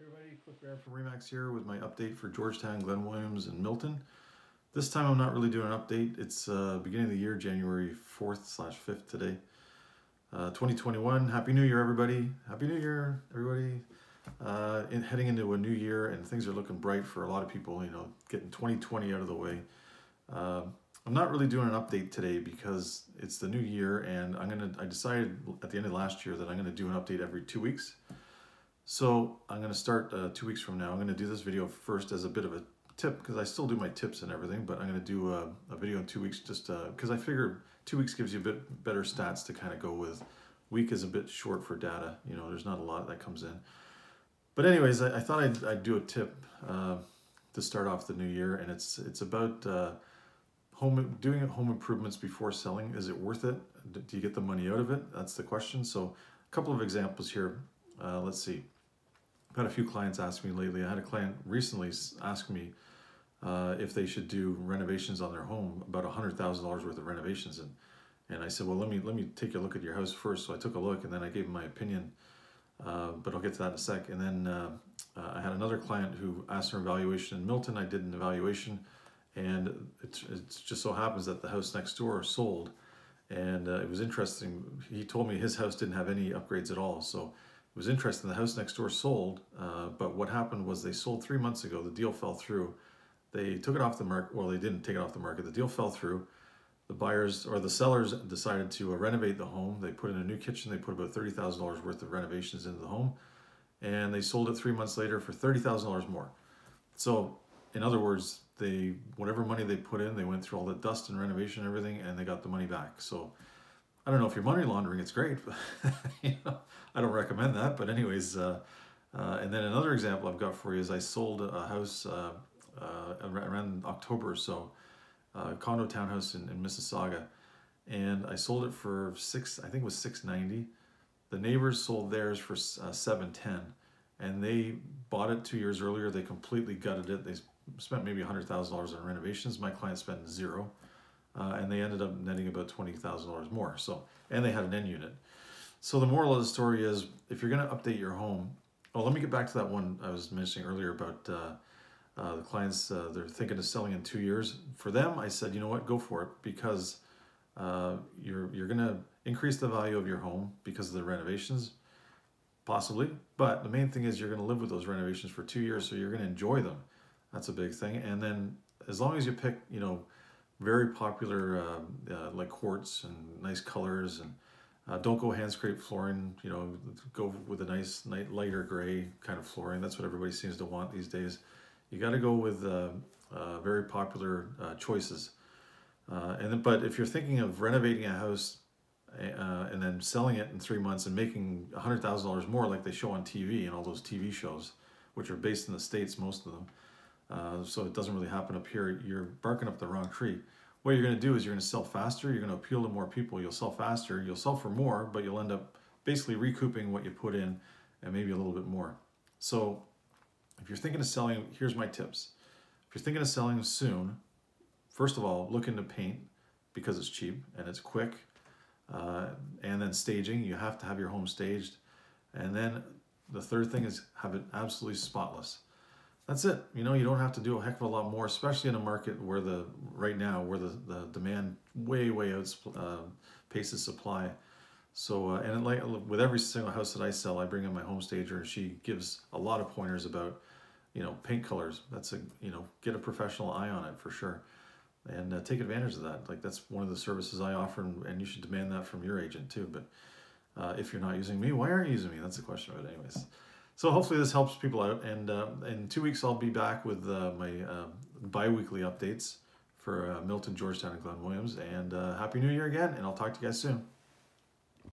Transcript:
Hey everybody, quick grab from Remax here with my update for Georgetown, Glen Williams, and Milton. This time I'm not really doing an update. It's beginning of the year, January 4th/5th today. 2021. Happy New Year, everybody. Happy New Year, everybody. Heading into a new year, and things are looking bright for a lot of people, getting 2020 out of the way. I'm not really doing an update today because it's the new year, and I decided at the end of last year that I'm going to do an update every 2 weeks. So I'm going to start 2 weeks from now. I'm going to do this video first as a bit of a tip, because I still do my tips and everything, but I'm going to do a video in 2 weeks just because I figure 2 weeks gives you a bit better stats to kind of go with. Week is a bit short for data. There's not a lot that comes in. But anyways, I thought I'd do a tip to start off the new year, and it's about doing home improvements before selling. Is it worth it? Do you get the money out of it? That's the question. So a couple of examples here. Let's see. I've had a few clients ask me lately. I had a client recently ask me if they should do renovations on their home, about $100,000 worth of renovations, and I said, well, let me take a look at your house first. So I took a look, and then I gave him my opinion, but I'll get to that in a sec. And then I had another client who asked for an evaluation in Milton. I did an evaluation, and it just so happens that the house next door sold, and it was interesting. He told me his house didn't have any upgrades at all, so it was interesting. The house next door sold, but what happened was they sold 3 months ago. The deal fell through. They took it off the market. Well, they didn't take it off the market. The deal fell through. The buyers or the sellers decided to renovate the home. They put in a new kitchen. They put about $30,000 worth of renovations into the home, and they sold it 3 months later for $30,000 more. So, in other words, whatever money they put in, they went through all the dust and renovation and everything, and they got the money back. So, I don't know if you're money laundering, it's great, but I don't recommend that. But anyways, and then another example I've got for you is I sold a house around October or so, a condo townhouse in Mississauga, and I sold it for I think it was $690. The neighbors sold theirs for $710, and they bought it 2 years earlier. They completely gutted it. They spent maybe $100,000 on renovations. My client spent zero. And they ended up netting about $20,000 more. So, and they had an end unit. So the moral of the story is, if you're going to update your home, let me get back to that one I was mentioning earlier about the clients. They're thinking of selling in 2 years. For them, I said, you know what, go for it, because you're going to increase the value of your home because of the renovations, possibly. But the main thing is you're going to live with those renovations for 2 years, so you're going to enjoy them. That's a big thing. And then as long as you pick, very popular like quartz and nice colors, and don't go hand scrape flooring. Go with a nice lighter gray kind of flooring. That's what everybody seems to want these days. You got to go with very popular choices. But if you're thinking of renovating a house and then selling it in 3 months and making $100,000 more, like they show on TV and all those TV shows, which are based in the States, most of them. So it doesn't really happen up here. You're barking up the wrong tree. What you're going to do is you're going to sell faster. You're going to appeal to more people. You'll sell faster. You'll sell for more, but you'll end up basically recouping what you put in and maybe a little bit more. So if you're thinking of selling, here's my tips. If you're thinking of selling soon, first of all, look into paint, because it's cheap and it's quick. And then staging. You have to have your home staged. And then the third thing is have it absolutely spotless. That's it. You don't have to do a heck of a lot more, especially in a market where right now the demand way outpaces supply. So and like with every single house that I sell, I bring in my home stager, and she gives a lot of pointers about paint colors. That's get a professional eye on it for sure, and take advantage of that. Like, that's one of the services I offer, and you should demand that from your agent too. But if you're not using me, why aren't you using me? That's the question of it, anyways. So hopefully this helps people out, and in 2 weeks I'll be back with my bi-weekly updates for Milton, Georgetown, and Glen Williams, and Happy New Year again, and I'll talk to you guys soon.